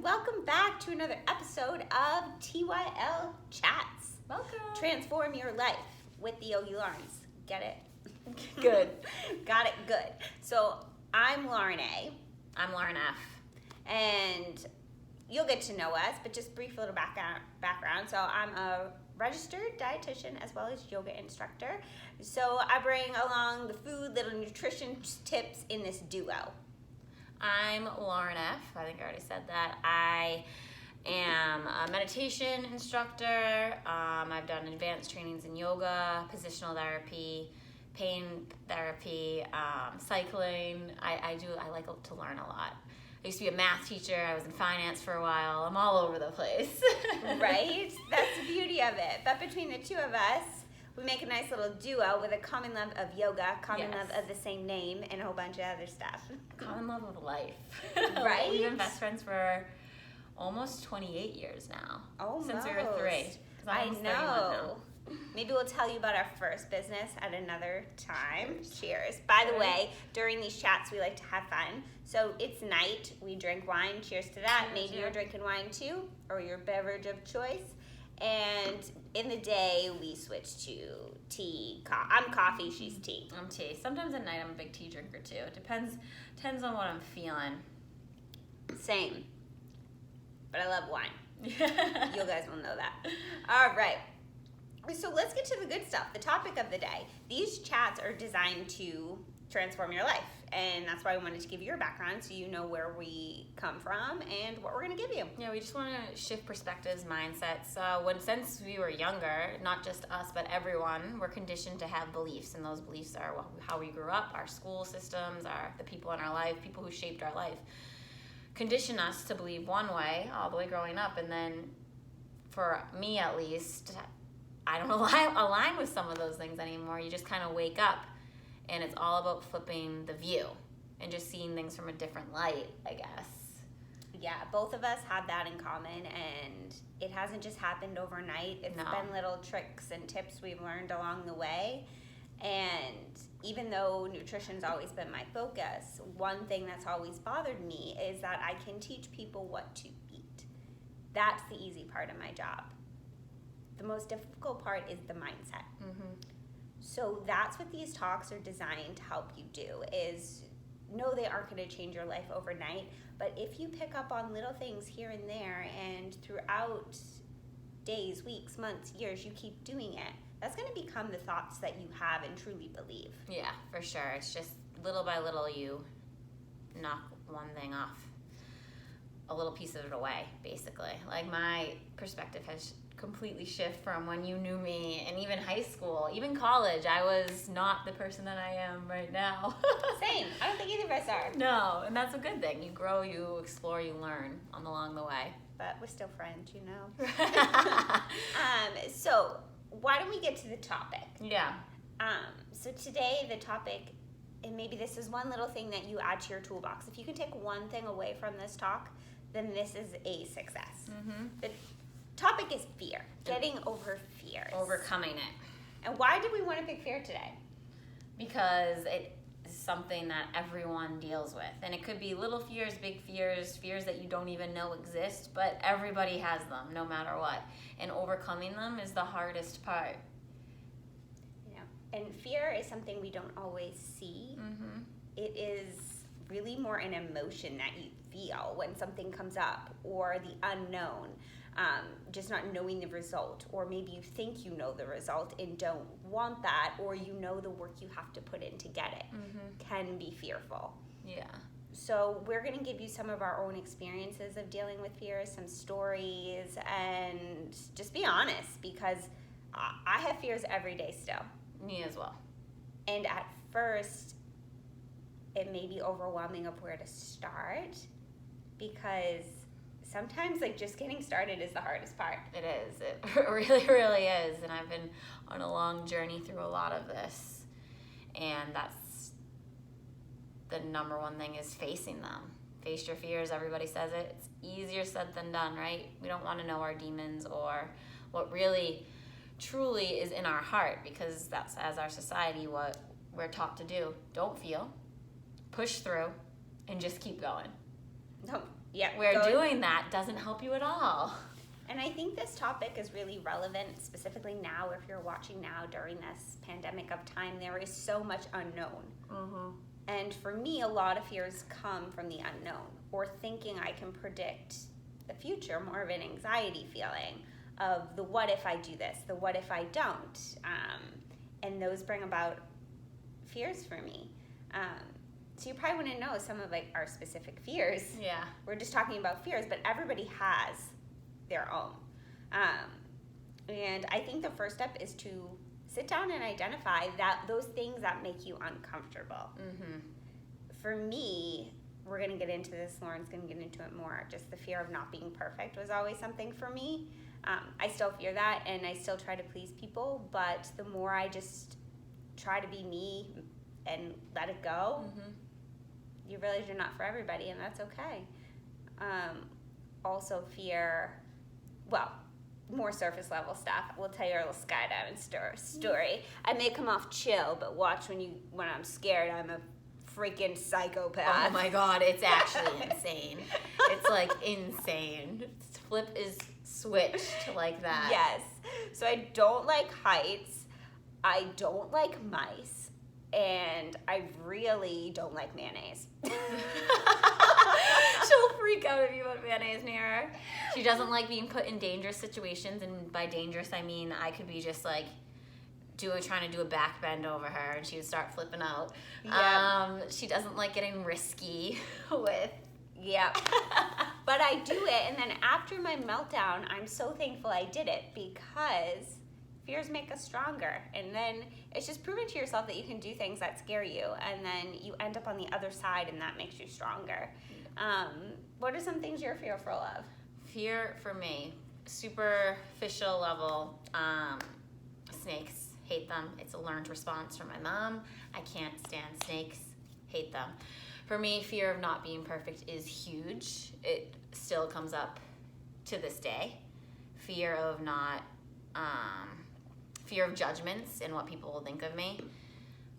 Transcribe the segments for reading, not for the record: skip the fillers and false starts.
welcome back to another episode of TYL Chats. Welcome. Transform your life with the Yogi Lawrence. Get it? Good. Got it, good. So I'm Lauren A. I'm Lauren F. And you'll get to know us, but just brief little background. So I'm a registered dietitian as well as yoga instructor. So I bring along the food, little nutrition tips in this duo. I'm Lauren F. I think I already said that. I am a meditation instructor. I've done advanced trainings in yoga, positional therapy, pain therapy, cycling. I like to learn a lot. I used to be a math teacher. I was in finance for a while. I'm all over the place. Right? That's the beauty of it. But between the two of us, we make a nice little duo with a common love of yoga, common love of the same name, and a whole bunch of other stuff. Common love of life. Right? We've been best friends for almost 28 years now. Almost. Since we were 3. I know. Maybe we'll tell you about our first business at another time. Cheers. By the way, during these chats, we like to have fun. So it's night. We drink wine. Cheers to that. Maybe you're drinking wine too, or your beverage of choice. And in the day, we switch to tea. I'm coffee, she's tea. I'm tea. Sometimes at night, I'm a big tea drinker too. It depends on what I'm feeling. Same. But I love wine. You guys will know that. All right. So let's get to the good stuff, the topic of the day. These chats are designed to transform your life, and that's why I wanted to give you a background so you know where we come from and what we're going to give you. Yeah, we just want to shift perspectives, mindsets. Since we were younger, not just us, but everyone, we're conditioned to have beliefs, and those beliefs are how we grew up, our school systems, the people in our life, people who shaped our life, condition us to believe one way all the way growing up, and then for me at least, I don't align with some of those things anymore. You just kind of wake up, and it's all about flipping the view and just seeing things from a different light, I guess. Yeah, both of us have that in common, and it hasn't just happened overnight. It's been little tricks and tips we've learned along the way. And even though nutrition's always been my focus, one thing that's always bothered me is that I can teach people what to eat. That's the easy part of my job. The most difficult part is the mindset. Mm-hmm. So that's what these talks are designed to help you do, is no, they aren't going to change your life overnight, but if you pick up on little things here and there, and throughout days, weeks, months, years, you keep doing it, that's going to become the thoughts that you have and truly believe. Yeah, for sure. It's just little by little you knock one thing off, a little piece of it away, basically. Like, my perspective has completely shift from when you knew me, and even high school, even college, I was not the person that I am right now. Same. I don't think either of us are. No, and that's a good thing. You grow, you explore, you learn along the way. But we're still friends, you know. So why don't we get to the topic? Yeah. So today the topic, and maybe this is one little thing that you add to your toolbox. If you can take one thing away from this talk, then this is a success. Mm-hmm. The topic is fear, getting over fears. Overcoming it. And why did we want to pick fear today? Because it is something that everyone deals with. And it could be little fears, big fears, fears that you don't even know exist, but everybody has them no matter what. And overcoming them is the hardest part. And fear is something we don't always see. Mm-hmm. It is really more an emotion that you feel when something comes up, or the unknown, just not knowing the result, or maybe you think you know the result and don't want that, or you know the work you have to put in to get it, can be fearful. Yeah. So we're going to give you some of our own experiences of dealing with fears, some stories, and just be honest, because I have fears every day still. Me as well. And at first, it may be overwhelming of where to start, because sometimes just getting started is the hardest part. It is. It really, really is. And I've been on a long journey through a lot of this. And that's the number one thing, is facing them. Face your fears. Everybody says it. It's easier said than done, right? We don't want to know our demons or what really truly is in our heart, because that's, as our society, what we're taught to do. Don't feel, push through, and just keep going. where doing that doesn't help you at all. And I think this topic is really relevant, specifically now, if you're watching now during this pandemic of time, there is so much unknown. Mm-hmm. And for me, a lot of fears come from the unknown, or thinking I can predict the future, more of an anxiety feeling of the what if I do this, the what if I don't. And those bring about fears for me. So you probably want to know some of like our specific fears. Yeah. We're just talking about fears, but everybody has their own. And I think the first step is to sit down and identify those things that make you uncomfortable. Mm-hmm. For me, we're going to get into this, Lauren's going to get into it more, just the fear of not being perfect was always something for me. I still fear that, and I still try to please people, but the more I just try to be me and let it go, mm-hmm. you realize you're not for everybody, and that's okay. Also fear, more surface level stuff. We'll tell you a little skydiving story. I may come off chill, but watch when I'm scared, I'm a freaking psychopath. Oh my God, it's actually insane. It's like insane. Flip is switched like that. Yes. So I don't like heights. I don't like mice. And I really don't like mayonnaise. She'll freak out if you put mayonnaise near her. She doesn't like being put in dangerous situations, and by dangerous I mean I could be just like trying to do a back bend over her and she would start flipping out. Yeah. She doesn't like getting risky with. Yeah. But I do it, and then after my meltdown, I'm so thankful I did it, because fears make us stronger, and then it's just proving to yourself that you can do things that scare you, and then you end up on the other side, and that makes you stronger. What are some things you're fearful of? Fear for me, superficial level, snakes, hate them. It's a learned response from my mom. I can't stand snakes, hate them. For me, fear of not being perfect is huge. It still comes up to this day. Fear of judgments and what people will think of me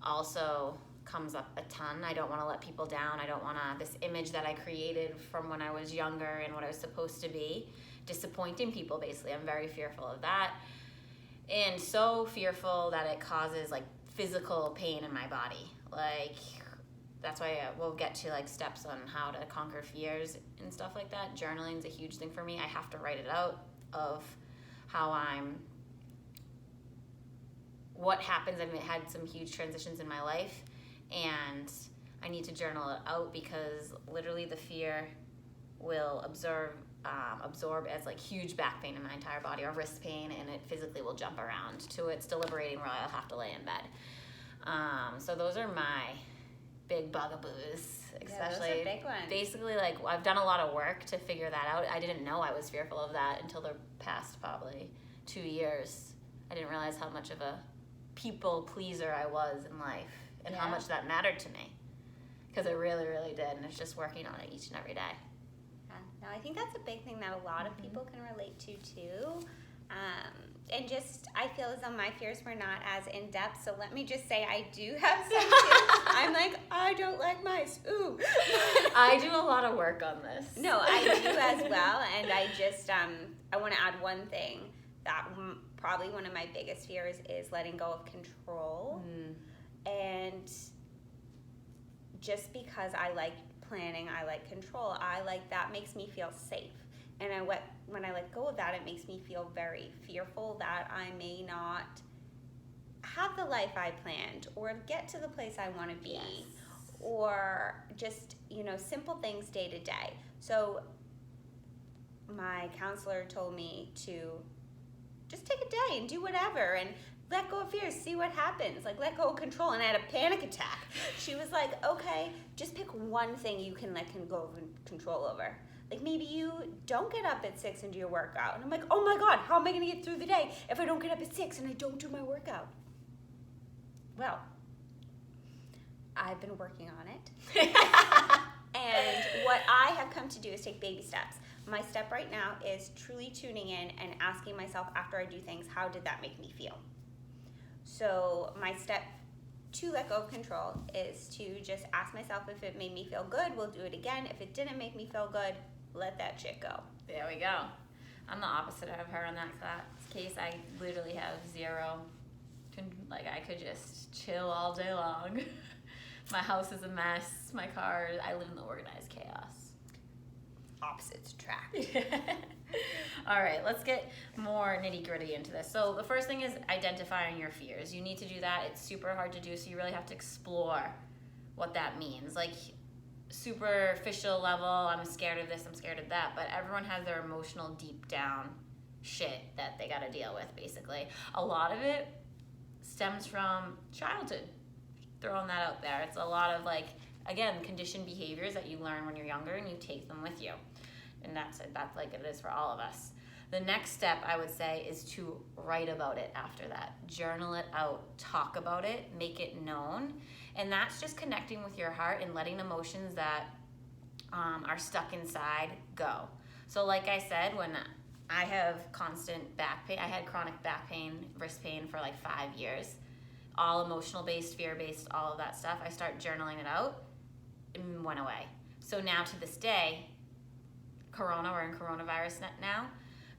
also comes up a ton. I don't want to let people down. I don't want this image that I created from when I was younger and what I was supposed to be, disappointing people, basically. I'm very fearful of that. And so fearful that it causes like physical pain in my body. Like, that's why we'll get to like steps on how to conquer fears and stuff like that. Journaling is a huge thing for me. I have to write it out of what happens. I've had some huge transitions in my life, and I need to journal it out, because literally the fear will absorb as like huge back pain in my entire body, or wrist pain, and it physically will jump around to its deliberating where I'll have to lay in bed. So those are my big bugaboos, especially. Yeah, those are big ones. Basically, like, I've done a lot of work to figure that out. I didn't know I was fearful of that until the past probably 2 years. I didn't realize how much of a people pleaser I was in life, and how much that mattered to me, because it really, really did, and it's just working on it each and every day. Yeah. No, I think that's a big thing that a lot of people can relate to too. And just, I feel as though my fears were not as in-depth, so let me just say I do have some too. I'm like, I don't like mice, ooh. I do a lot of work on this. No, I do as well, and I just, I want to add one thing, that probably one of my biggest fears is letting go of control. And just because I like planning, I like control, that makes me feel safe. And when I let go of that, it makes me feel very fearful that I may not have the life I planned, or get to the place I want to be, or just, simple things day to day. So my counselor told me to just take a day and do whatever, and let go of fears, see what happens. Like, let go of control. And I had a panic attack. She was like, okay, just pick one thing you can let go of control over. Like, maybe you don't get up at 6 and do your workout. And I'm like, oh my God, how am I going to get through the day if I don't get up at 6 and I don't do my workout? Well, I've been working on it. And what I have come to do is take baby steps. My step right now is truly tuning in and asking myself after I do things, how did that make me feel? So my step to let go of control is to just ask myself, if it made me feel good, we'll do it again. If it didn't make me feel good, let that shit go. There we go. I'm the opposite of her in that case. I literally have zero. Like, I could just chill all day long. My house is a mess. My car, I live in the organized chaos. Opposites attract. All right, let's get more nitty gritty into this. So the first thing is identifying your fears. You need to do that. It's super hard to do, so you really have to explore what that means. Like, superficial level, I'm scared of this, I'm scared of that, but everyone has their emotional deep down shit that they gotta deal with, basically. A lot of it stems from childhood. Throwing that out there. It's a lot of, like, again, conditioned behaviors that you learn when you're younger and you take them with you. And that's like it is for all of us. The next step, I would say, is to write about it after that. Journal it out, talk about it, make it known. And that's just connecting with your heart and letting emotions that are stuck inside go. So like I said, when I have constant back pain, I had chronic back pain, wrist pain for like 5 years, all emotional-based, fear-based, all of that stuff. I start journaling it out, and went away. So now to this day, we're in coronavirus now.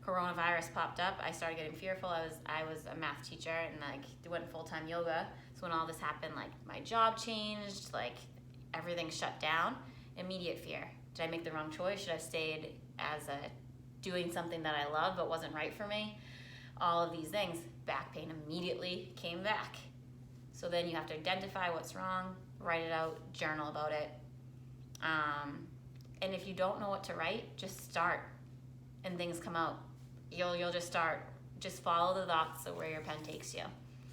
Coronavirus popped up. I started getting fearful. I was a math teacher and like went full-time yoga. So when all this happened, like my job changed, like everything shut down. Immediate fear. Did I make the wrong choice? Should I have stayed doing something that I love but wasn't right for me? All of these things. Back pain immediately came back. So then you have to identify what's wrong, write it out, journal about it. And if you don't know what to write, just start, and things come out. You'll just start. Just follow the thoughts of where your pen takes you.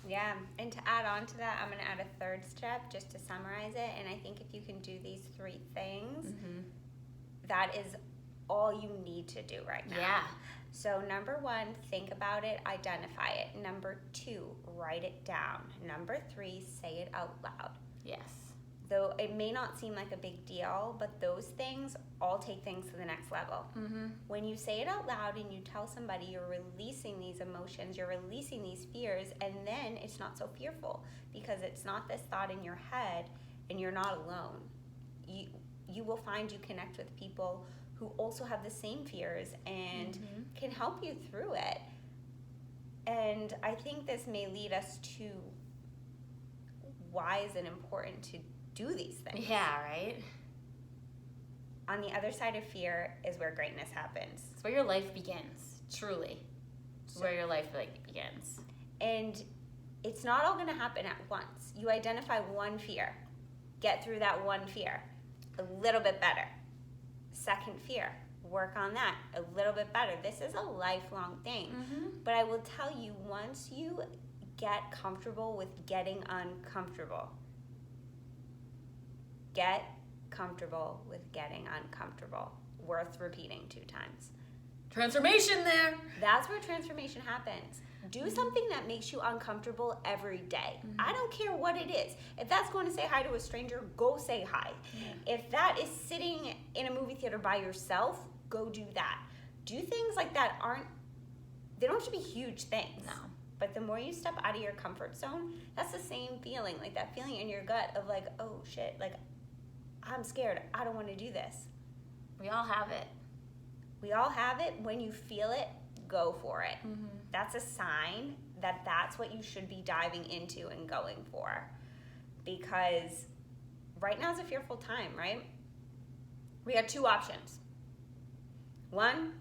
Yeah, and to add on to that, I'm going to add a third step just to summarize it. And I think if you can do these 3 things, that is all you need to do right now. Yeah. So number 1, think about it, identify it. Number 2, write it down. Number 3, say it out loud. Yes. Though it may not seem like a big deal, but those things all take things to the next level. When you say it out loud and you tell somebody, you're releasing these emotions, you're releasing these fears, and then it's not so fearful because it's not this thought in your head and you're not alone. You will find you connect with people who also have the same fears and can help you through it. And I think this may lead us to why is it important to do these things. Yeah, right? On the other side of fear is where greatness happens. It's where your life begins, truly. It's where your life begins. And it's not all going to happen at once. You identify one fear, get through that one fear, a little bit better. Second fear, work on that, a little bit better. This is a lifelong thing. But I will tell you, once you get comfortable with getting uncomfortable, get comfortable with getting uncomfortable. Worth repeating 2 times. Transformation there. That's where transformation happens. Do something that makes you uncomfortable every day. I don't care what it is. If that's going to say hi to a stranger, go say hi. If that is sitting in a movie theater by yourself, go do that. Do things like that they don't have to be huge things. No. But the more you step out of your comfort zone, that's the same feeling, like that feeling in your gut of like, oh shit, like I'm scared. I don't want to do this. We all have it. We all have it. When you feel it, go for it. That's a sign that that's what you should be diving into and going for. Because right now is a fearful time, right? We have 2 options. 1,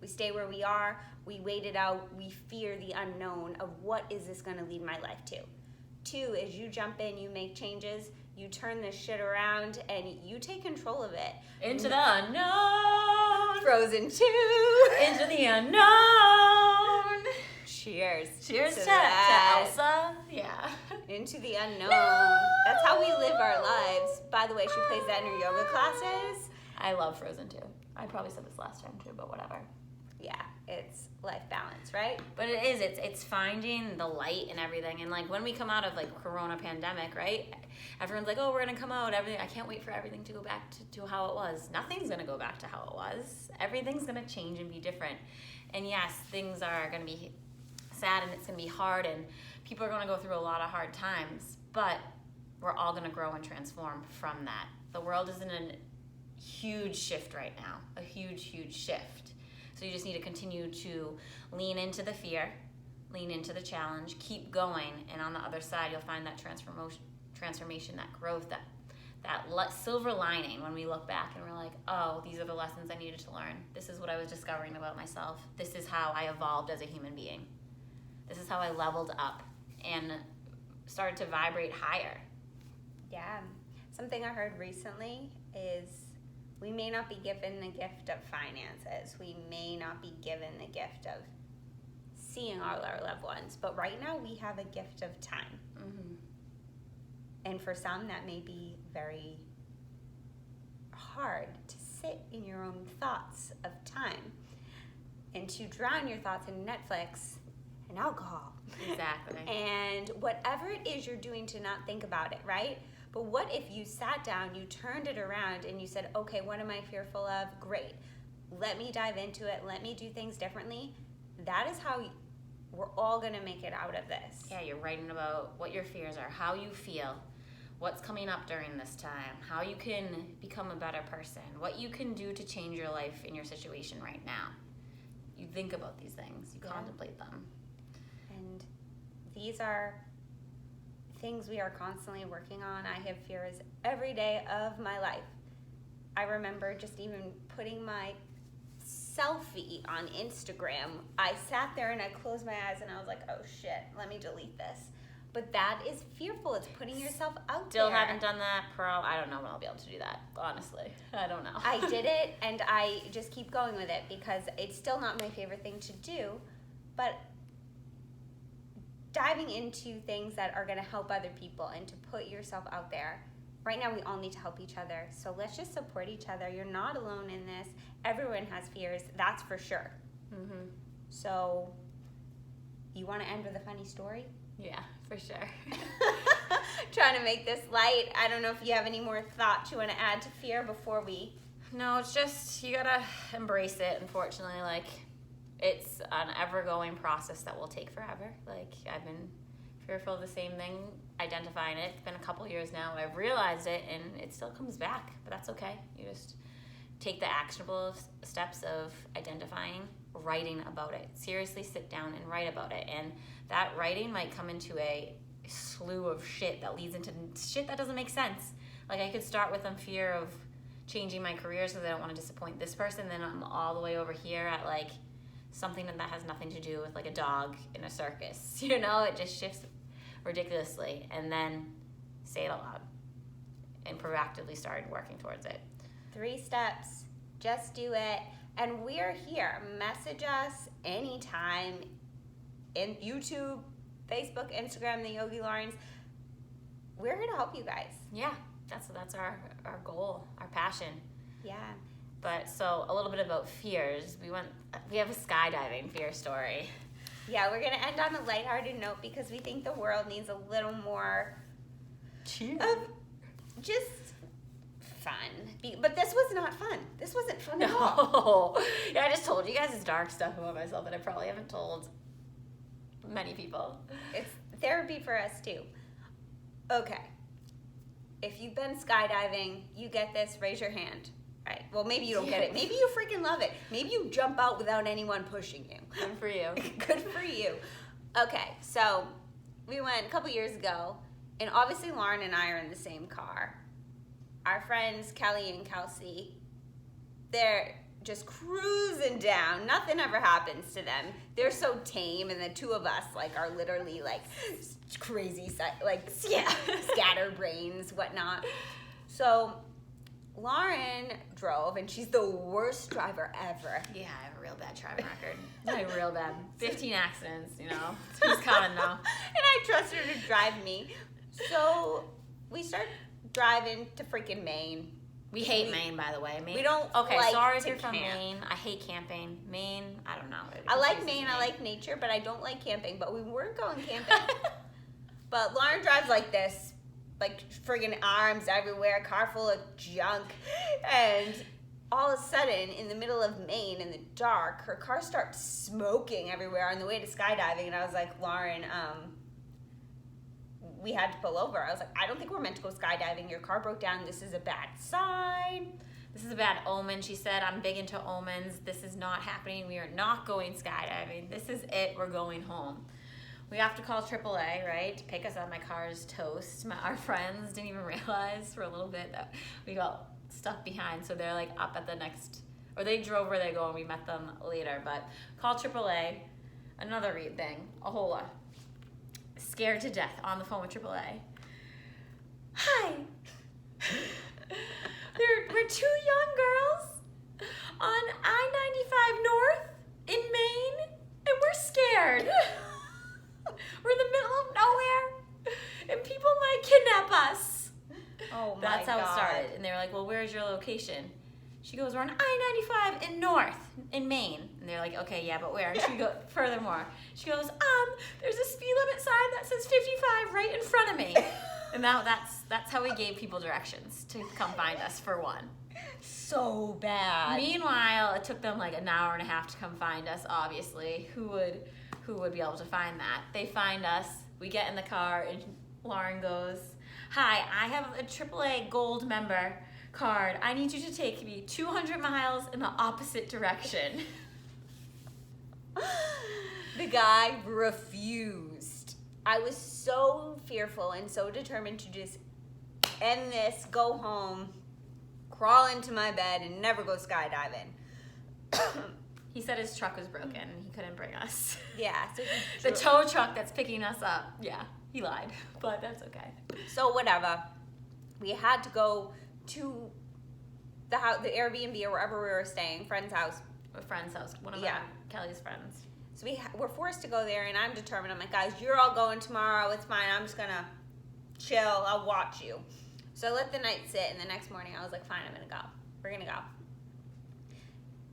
we stay where we are. We wait it out. We fear the unknown of what is this going to lead my life to. 2 is you jump in, you make changes, you turn this shit around, and you take control of it. Into the unknown. Frozen 2. Into the unknown. Cheers. Cheers to that. Elsa. Yeah. Into the unknown. No. That's how we live our lives. By the way, she plays that in her yoga classes. I love Frozen 2. I probably said this last time too, but whatever. Yeah, it's life balance, right? But it is. It's finding the light and everything. And like when we come out of like Corona pandemic, right? Everyone's like, oh, we're gonna come out. Everything. I can't wait for everything to go back to how it was. Nothing's gonna go back to how it was. Everything's gonna change and be different. And yes, things are gonna be sad and it's gonna be hard and people are gonna go through a lot of hard times. But we're all gonna grow and transform from that. The world is in a huge shift right now, a huge shift. So you just need to continue to lean into the fear, lean into the challenge, keep going, and on the other side, you'll find that transformation, that growth, that silver lining when we look back and we're like, oh, these are the lessons I needed to learn. This is what I was discovering about myself. This is how I evolved as a human being. This is how I leveled up and started to vibrate higher. Yeah. Something I heard recently is we may not be given the gift of finances. We may not be given the gift of seeing all our loved ones. But right now we have a gift of time. Mm-hmm. And for some, that may be very hard to sit in your own thoughts of time and to drown your thoughts in Netflix and alcohol. Exactly. And whatever it is you're doing to not think about it, right? But what if you sat down, you turned it around, and you said, okay, what am I fearful of? Great. Let me dive into it. Let me do things differently. That is how we're all going to make it out of this. Yeah, you're writing about what your fears are, how you feel, what's coming up during this time, how you can become a better person, what you can do to change your life in your situation right now. You think about these things, you contemplate them. And these are things we are constantly working on. I have fears every day of my life. I remember just even putting my selfie on Instagram. I sat there and I closed my eyes and I was like, oh shit, let me delete this. But that is fearful. It's putting yourself out Still there. haven't done that, I don't know when I'll be able to do that, honestly. I don't know. I did it and I just keep going with it because it's still not my favorite thing to do. But diving into things that are going to help other people and to put yourself out there. Right now, we all need to help each other. So let's just support each other. You're not alone in this. Everyone has fears, that's for sure. Mm-hmm. So you want to end with a funny story? Yeah, for sure. Trying to make this light. I don't know if you have any more thoughts you want to add to fear before we... No, it's just, you gotta embrace it, unfortunately. Like, it's an ever-going process that will take forever. Like, I've been fearful of the same thing, identifying it. It's been a couple years now. I've realized it, and it still comes back, but that's okay. You just take the actionable steps of identifying, writing about it. Seriously sit down and write about it. And that writing might come into a slew of shit that leads into shit that doesn't make sense. Like, I could start with a fear of changing my career so that I don't want to disappoint this person, then I'm all the way over here at, like, something that has nothing to do with, like, a dog in a circus. You know, it just shifts ridiculously. And then say it aloud and proactively start working towards it. 3 steps. Just do it. And we're here. Message us anytime in YouTube, Facebook, Instagram, the Yogi Laurens. We're here to help you guys. Yeah, that's our goal, our passion. Yeah. But so a little bit about fears. We have a skydiving fear story. Yeah, we're gonna end on a lighthearted note because we think the world needs a little more of just fun. But this was not fun. This wasn't fun at all. No. Yeah, I just told you guys dark stuff about myself that I probably haven't told many people. It's therapy for us too. Okay. If you've been skydiving, you get this, raise your hand. Right. Well, maybe you don't get it. Maybe you freaking love it. Maybe you jump out without anyone pushing you. Good for you. Good for you. Okay, so we went a couple years ago, and obviously Lauren and I are in the same car. Our friends Kelly and Kelsey, they're just cruising down. Nothing ever happens to them. They're so tame, and the two of us like are literally like crazy, like scatterbrains, whatnot. So Lauren drove, and she's the worst driver ever. Yeah, I have a real bad driving record. Like, real bad. 15 accidents, you know. Who's counting now? And I trust her to drive me. So we start driving to freaking Maine. We hate Maine, by the way. Maine. We don't Okay, like sorry if to you're from camp. Maine. I hate camping. Maine, I don't know. I like Maine, I like nature, but I don't like camping. But we weren't going camping. But Lauren drives like this. Like friggin' arms everywhere, car full of junk. And all of a sudden, in the middle of Maine, in the dark, her car starts smoking everywhere on the way to skydiving. And I was like, Lauren, we had to pull over. I was like, I don't think we're meant to go skydiving. Your car broke down. This is a bad sign. This is a bad omen. She said, I'm big into omens. This is not happening. We are not going skydiving. This is it. We're going home. We have to call AAA, right, to pick us up. My car is toast. Our friends didn't even realize for a little bit that we got stuck behind. So they're like up at the next, or they drove where they go and we met them later. But call AAA. Another read thing. Ahola. Scared to death on the phone with AAA. Hi. We're two young girls on I-95 North in Maine, and we're scared. We're in the middle of nowhere, and people might kidnap us. Oh my That's how God. it started. And they were like, well, where's your location? She goes, we're on I-95 in North, in Maine. And they're like, okay, yeah, but where? And she goes, furthermore, she goes, there's a speed limit sign that says 55 right in front of me. And now that's how we gave people directions to come find us, for one. So bad. Meanwhile, it took them like an hour and a half to come find us, obviously. Who would be able to find that? They find us, we get in the car, and Lauren goes, hi, I have a AAA Gold member card. I need you to take me 200 miles in the opposite direction. The guy refused. I was so fearful and so determined to just end this, go home, crawl into my bed, and never go skydiving. He said his truck was broken and he couldn't bring us. Yeah. So The tow truck that's picking us up. Yeah, he lied, but that's okay. So whatever. We had to go to the house, the Airbnb or wherever we were staying, friend's house. A friend's house, one of Kelly's friends. So we're forced to go there, and I'm determined. I'm like, guys, you're all going tomorrow. It's fine. I'm just gonna chill. I'll watch you. So I let the night sit, and the next morning I was like, fine, I'm gonna go. We're gonna go.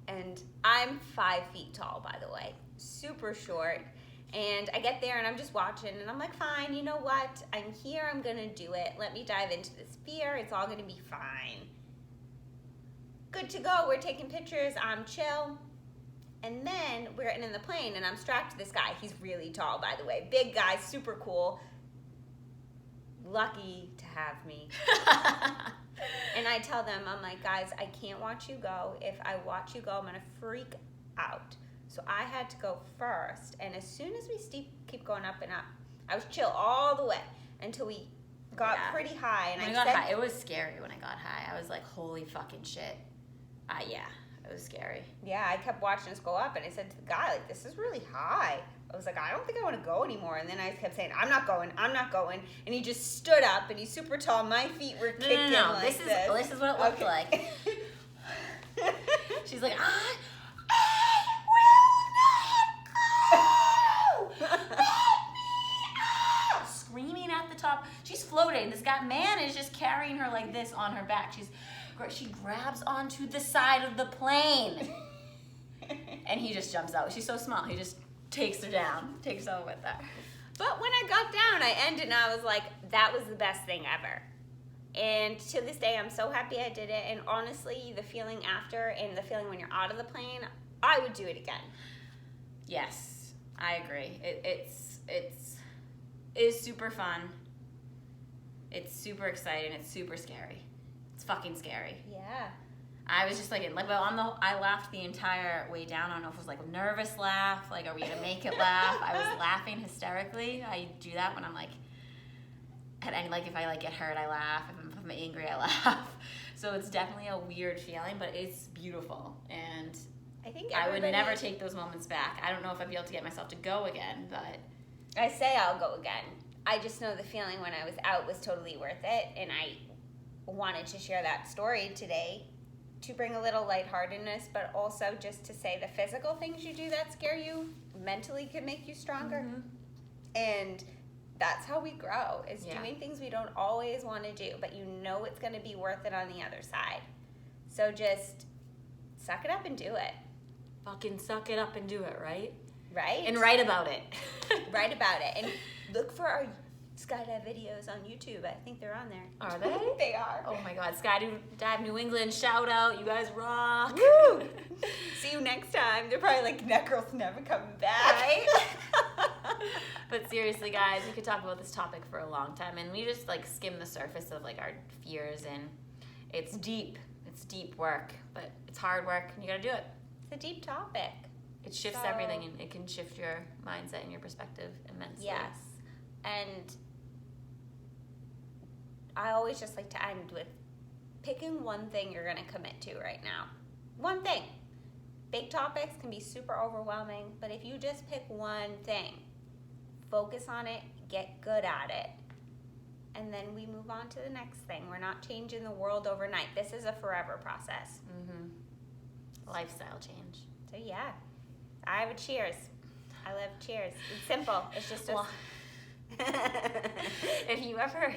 And I'm 5 feet tall, by the way, super short. And I get there and I'm just watching, and I'm like, fine, you know what? I'm here. I'm gonna do it. Let me dive into this fear. It's all gonna be fine. Good to go. We're taking pictures. I'm chill. And then we're getting in the plane, and I'm strapped to this guy. He's really tall, by the way. Big guy, super cool. Lucky to have me. And I tell them, I'm like, guys, I can't watch you go. If I watch you go, I'm going to freak out. So I had to go first. And as soon as we keep going up and up, I was chill all the way until we got pretty high. And when I got high, it was scary when I got high. I was like, holy fucking shit. Yeah. It was scary. Yeah, I kept watching us go up, and I said to the guy, like, this is really high. I was like, I don't think I want to go anymore. And then I kept saying, I'm not going. And he just stood up, and he's super tall. My feet were kicking like this. This is what it looked like. She's like, I will not go! Let me out! Screaming at the top. She's floating. This man is just carrying her like this on her back. She grabs onto the side of the plane. And he just jumps out. She's so small. He just takes her down, takes her with her. But when I got down, I ended, and I was like, that was the best thing ever. And to this day, I'm so happy I did it. And honestly, the feeling after and the feeling when you're out of the plane, I would do it again. Yes, I agree. It is super fun. It's super exciting. It's super scary. It's fucking scary. Yeah. I was just like I laughed the entire way down. I don't know if it was like a nervous laugh, like, are we gonna make it laugh? I was laughing hysterically. I do that when I'm like, if I like get hurt, I laugh. If I'm angry, I laugh. So it's definitely a weird feeling, but it's beautiful. And I think I would never take those moments back. I don't know if I'd be able to get myself to go again, but I say I'll go again. I just know the feeling when I was out was totally worth it, and I wanted to share that story today to bring a little lightheartedness, but also just to say the physical things you do that scare you mentally can make you stronger. Mm-hmm. And that's how we grow, is doing things we don't always want to do, but you know it's going to be worth it on the other side. So just suck it up and do it. Fucking suck it up and do it, right? Right? And write about it. Write about it. And look for our skydive videos on YouTube. I think they're on there. Are they? They are. Oh my God. Skydive New England, shout out. You guys rock. Woo! See you next time. They're probably like, that girl's never coming back. Right? But seriously, guys, we could talk about this topic for a long time. And we just like skim the surface of like our fears, and it's deep. It's deep work, but it's hard work, and you gotta do it. It's a deep topic. It shifts everything, and it can shift your mindset and your perspective immensely. Yes. And I always just like to end with picking one thing you're going to commit to right now. One thing. Big topics can be super overwhelming, but if you just pick one thing, focus on it, get good at it, and then we move on to the next thing. We're not changing the world overnight. This is a forever process. Lifestyle change. So yeah, I have a cheers. I love cheers. It's simple. It's just a... If you ever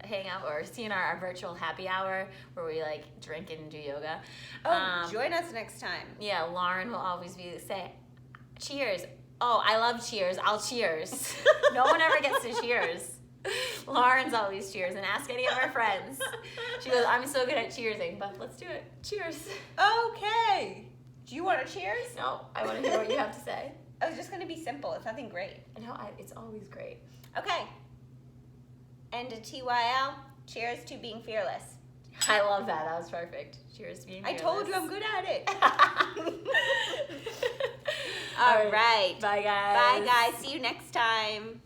hang out or seen our virtual happy hour where we like drink and do yoga. Join us next time. Yeah, Lauren will always say, cheers. Oh, I love cheers. I'll cheers. No one ever gets to cheers. Lauren's always cheers, and ask any of our friends. She goes, I'm so good at cheersing, but let's do it. Cheers. Okay. Do you want to cheers? No, I want to hear what you have to say. Oh, it's just going to be simple. It's nothing great. No, it's always great. Okay. And to TYL, cheers to being fearless. I love that. That was perfect. Cheers to being fearless. I told you I'm good at it. All right. Bye, guys. Bye, guys. See you next time.